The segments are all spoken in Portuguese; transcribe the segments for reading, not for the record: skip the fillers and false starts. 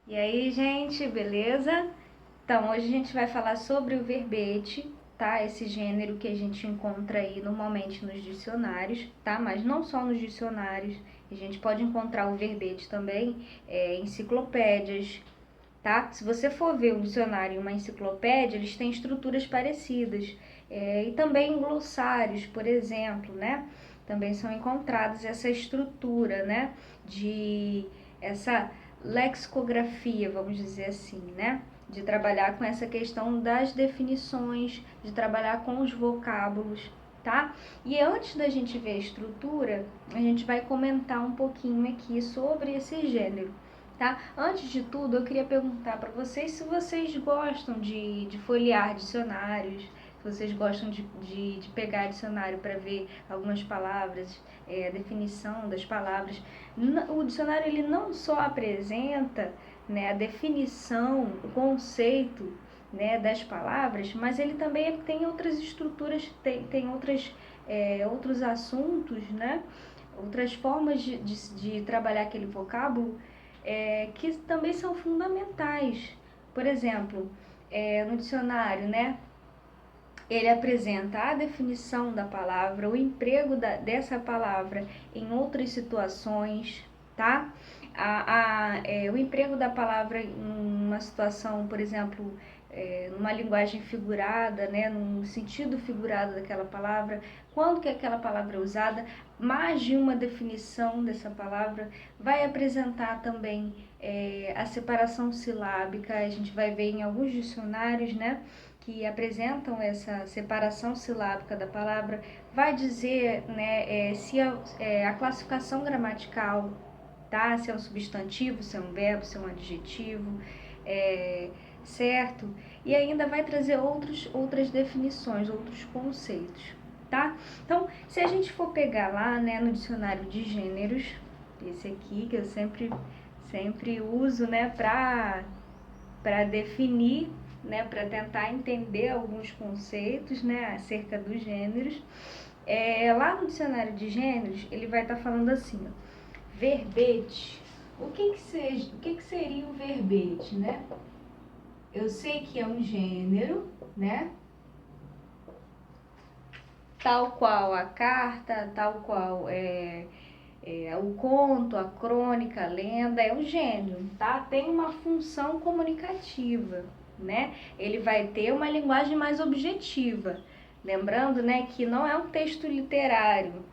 E aí, gente, beleza? Então, hoje a gente vai falar sobre o verbete, tá? Esse gênero que a gente encontra aí normalmente nos dicionários, tá? Mas não só nos dicionários, a gente pode encontrar o verbete também em enciclopédias, tá? Se você for ver um dicionário e uma enciclopédia, eles têm estruturas parecidas. E também em glossários, por exemplo, né? Também são encontradas essa estrutura, né? Essa lexicografia, vamos dizer assim, né? De trabalhar com essa questão das definições, de trabalhar com os vocábulos, tá? E antes da gente ver a estrutura, a gente vai comentar um pouquinho aqui sobre esse gênero. Tá? Antes de tudo, eu queria perguntar para vocês se vocês gostam de folhear dicionários, se vocês gostam de pegar dicionário para ver algumas palavras, a definição das palavras. O dicionário ele não só apresenta, né, a definição, o conceito, né, das palavras, mas ele também tem outras estruturas, tem outros assuntos, né, outras formas de trabalhar aquele vocábulo que também são fundamentais. Por exemplo, no dicionário, né, ele apresenta a definição da palavra, o emprego dessa palavra em outras situações, tá? O emprego da palavra em uma situação, por exemplo, numa linguagem figurada, né, num sentido figurado daquela palavra, quando que aquela palavra é usada, mais de uma definição dessa palavra, vai apresentar também a separação silábica, a gente vai ver em alguns dicionários, né, que apresentam essa separação silábica da palavra, vai dizer, né, se a classificação gramatical, tá? Se é um substantivo, se é um verbo, se é um adjetivo, certo? E ainda vai trazer outras definições, outros conceitos, tá? Então, se a gente for pegar lá, né, no dicionário de gêneros, esse aqui que eu sempre uso, né, para definir, né, para tentar entender alguns conceitos, né, acerca dos gêneros. Lá no dicionário de gêneros, ele vai estar falando assim, ó, verbete. O que seria o verbete, né? Eu sei que é um gênero, né? Tal qual a carta, tal qual o conto, a crônica, a lenda, é um gênero, tá? Tem uma função comunicativa, né? Ele vai ter uma linguagem mais objetiva. Lembrando, né, que não é um texto literário,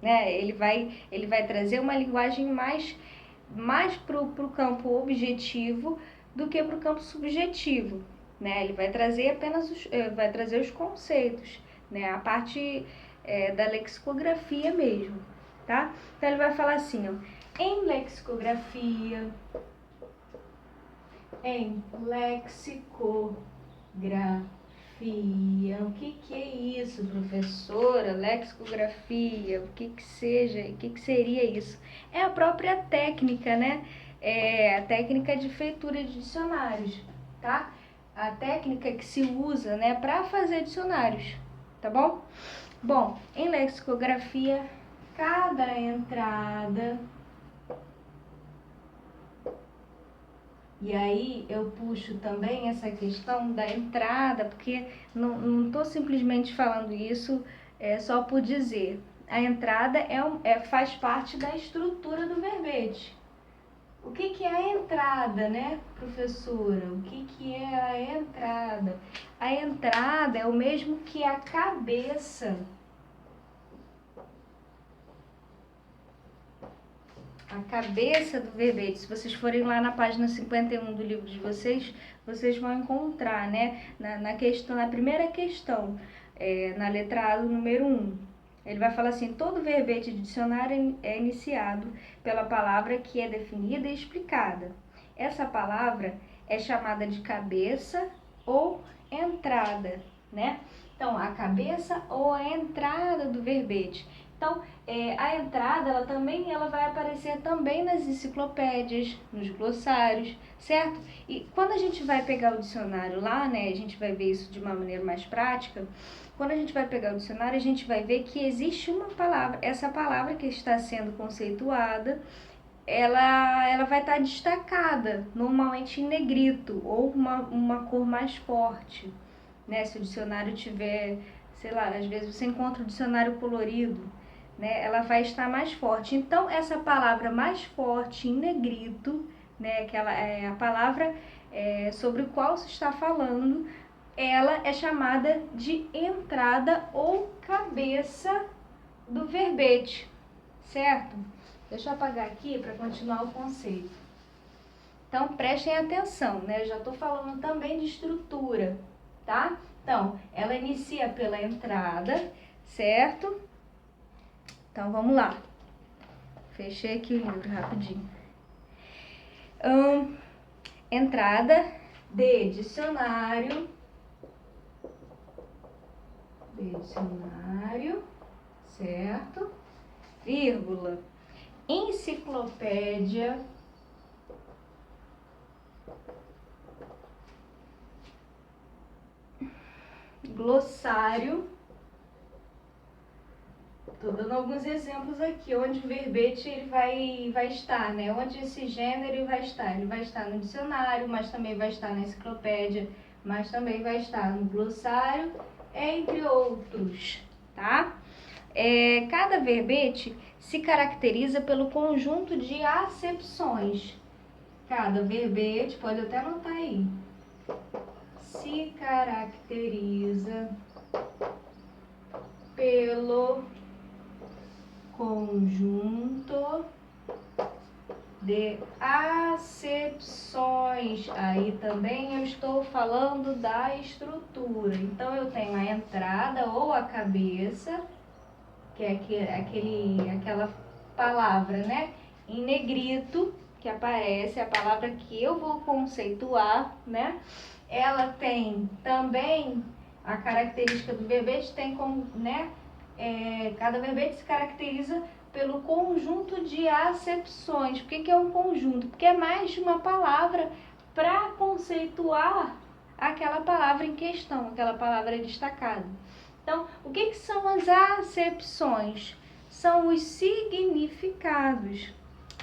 né? Ele vai trazer uma linguagem mais para o campo objetivo do que para o campo subjetivo, né? Ele vai trazer vai trazer os conceitos, né? A parte da lexicografia mesmo, tá? Então ele vai falar assim, ó, em lexicografia, o que é isso, professora? Lexicografia, o que seria isso? É a própria técnica, né? A técnica de feitura de dicionários, tá? A técnica que se usa, né, para fazer dicionários, tá bom? Bom, em lexicografia, cada entrada. E aí eu puxo também essa questão da entrada, porque não estou simplesmente falando isso só por dizer. A entrada faz parte da estrutura do verbete. O que é a entrada, né, professora? O que é a entrada? A entrada é o mesmo que a cabeça. A cabeça do verbete. Se vocês forem lá na página 51 do livro de vocês vão encontrar, né, na primeira questão, na letra A do número 1. Ele vai falar assim, todo verbete de dicionário é iniciado pela palavra que é definida e explicada. Essa palavra é chamada de cabeça ou entrada, né? Então, a cabeça ou a entrada do verbete. Então, a entrada, ela vai aparecer também nas enciclopédias, nos glossários, certo? E quando a gente vai pegar o dicionário lá, né, a gente vai ver isso de uma maneira mais prática. Quando a gente vai pegar o dicionário, a gente vai ver que existe uma palavra, essa palavra que está sendo conceituada, ela vai estar destacada, normalmente em negrito ou uma cor mais forte, né? Se o dicionário tiver, sei lá, às vezes você encontra o dicionário colorido, né? Ela vai estar mais forte. Então, essa palavra mais forte em negrito, né? Que ela é a palavra sobre o qual se está falando, ela é chamada de entrada ou cabeça do verbete, certo? Deixa eu apagar aqui para continuar o conceito. Então, prestem atenção, né? Eu já estou falando também de estrutura, tá? Então, ela inicia pela entrada, certo? Então, vamos lá. Fechei aqui o livro rapidinho. Entrada de dicionário. Certo? Vírgula. Enciclopédia. Glossário. Estou dando alguns exemplos aqui, onde o verbete ele vai estar, né? Onde esse gênero vai estar. Ele vai estar no dicionário, mas também vai estar na enciclopédia, mas também vai estar no glossário, entre outros, tá? Cada verbete se caracteriza pelo conjunto de acepções. Cada verbete, pode até anotar aí, se caracteriza pelo conjunto de acepções. Aí também eu estou falando da estrutura. Então, eu tenho a entrada ou a cabeça, que é aquela palavra, né, em negrito, que aparece, a palavra que eu vou conceituar, né? Ela tem também a característica do verbete, tem como, né? Cada verbete se caracteriza pelo conjunto de acepções. Por que é um conjunto? Porque é mais de uma palavra para conceituar aquela palavra em questão, aquela palavra destacada. Então, o que são as acepções? São os significados,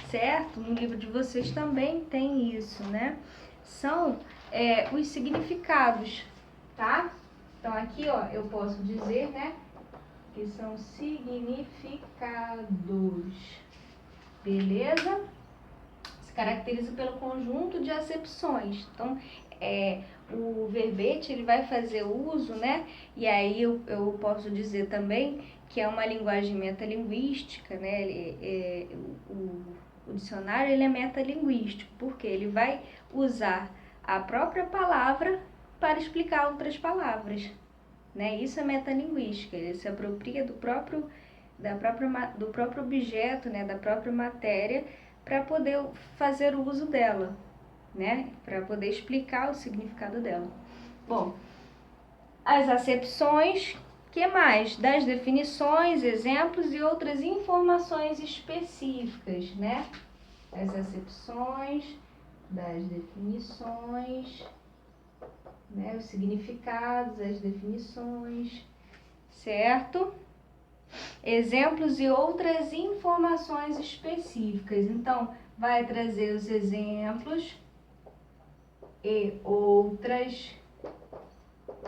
certo? No livro de vocês também tem isso, né? São os significados, tá? Então, aqui, ó, eu posso dizer, né, que são significados, beleza? Se caracteriza pelo conjunto de acepções. Então, o verbete ele vai fazer uso, né? E aí eu posso dizer também que é uma linguagem metalinguística, né? O dicionário ele é metalinguístico, porque ele vai usar a própria palavra para explicar outras palavras, né? Isso é metalinguística, ele se apropria do próprio objeto, né? Da própria matéria, para poder fazer o uso dela, né? Para poder explicar o significado dela. Bom, as acepções, que mais? Das definições, exemplos e outras informações específicas, né? As acepções, das definições, né? Os significados, as definições, certo? Exemplos e outras informações específicas. Então, vai trazer os exemplos e outras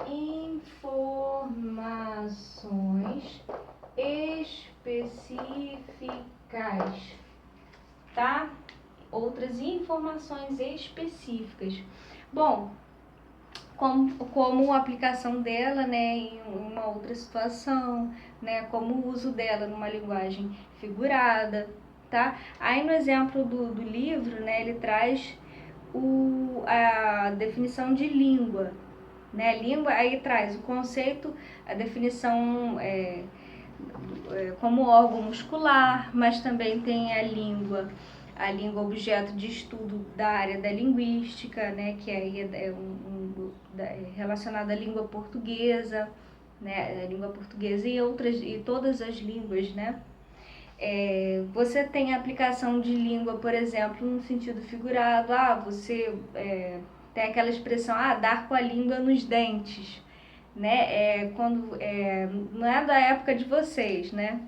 informações específicas, tá? Outras informações específicas. Bom, como a aplicação dela, né, em uma outra situação, né, como o uso dela numa linguagem figurada, tá? Aí no exemplo do livro, né, ele traz a definição de língua, né? Língua, aí traz o conceito, a definição como órgão muscular, mas também tem a língua objeto de estudo da área da linguística, né, que aí é relacionado à língua portuguesa, né, a língua portuguesa e todas as línguas, né. Você tem a aplicação de língua, por exemplo, no sentido figurado, você tem aquela expressão, dar com a língua nos dentes, né, quando não é da época de vocês, né.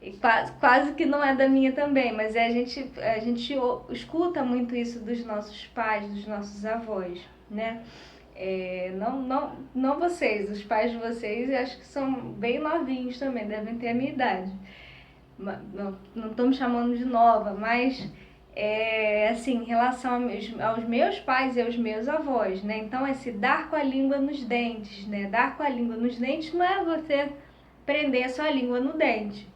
E quase que não é da minha também, mas a gente escuta muito isso dos nossos pais, dos nossos avós, né? Não vocês, os pais de vocês, eu acho que são bem novinhos também, devem ter a minha idade. Não estou me chamando de nova, mas assim, em relação aos meus pais e aos meus avós, né? Então, esse dar com a língua nos dentes, né? Dar com a língua nos dentes não é você prender a sua língua no dente,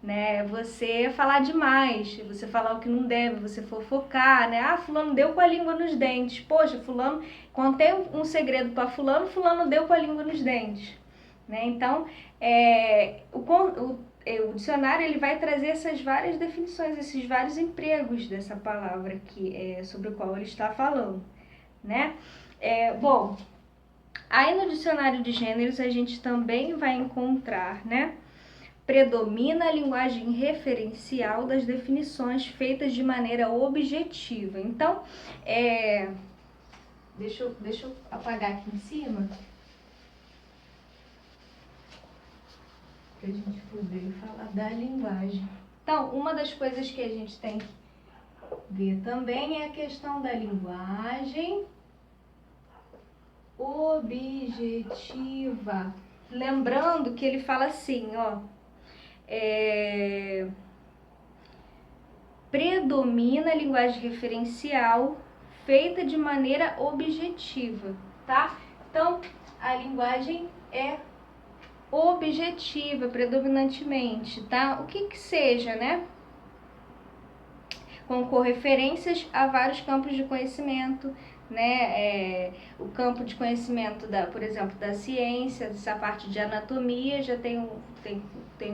né? Você falar demais, você falar o que não deve, você fofocar, né? Ah, fulano deu com a língua nos dentes. Poxa, fulano, contei um segredo para fulano, fulano deu com a língua nos dentes, né? Então, o dicionário ele vai trazer essas várias definições, esses vários empregos dessa palavra sobre o qual ele está falando, né? Bom, aí no dicionário de gêneros a gente também vai encontrar, né? Predomina a linguagem referencial das definições feitas de maneira objetiva. Então, deixa eu apagar aqui em cima, para a gente poder falar da linguagem. Então, uma das coisas que a gente tem que ver também é a questão da linguagem objetiva. Lembrando que ele fala assim, ó, predomina a linguagem referencial feita de maneira objetiva, tá? Então, a linguagem é objetiva predominantemente, tá? O que seja, né? Com referências a vários campos de conhecimento, né? O campo de conhecimento por exemplo, da ciência, essa parte de anatomia já tem um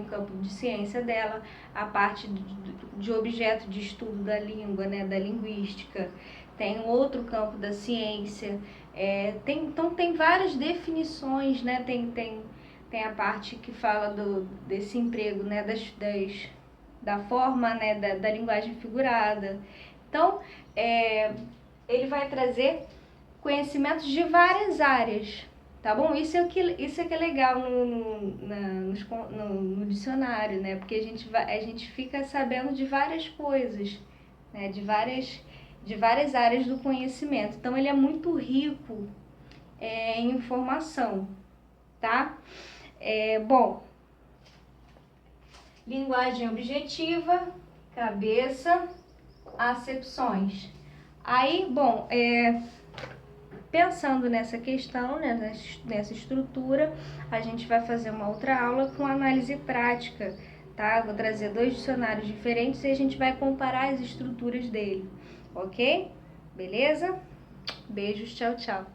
campo de ciência dela, a parte de objeto de estudo da língua, né? Da linguística, tem outro campo da ciência, então tem várias definições, né? Tem a parte que fala desse emprego, né? Da forma, né? Da linguagem figurada. Então, ele vai trazer conhecimentos de várias áreas, tá bom? Isso é que é legal no dicionário, né? Porque a gente fica sabendo de várias coisas, né? De várias áreas do conhecimento. Então, ele é muito rico em informação, tá? Bom, linguagem objetiva, cabeça, acepções. Aí, bom, pensando nessa questão, né, nessa estrutura, a gente vai fazer uma outra aula com análise prática, tá? Vou trazer 2 dicionários diferentes e a gente vai comparar as estruturas dele, ok? Beleza? Beijos, tchau, tchau.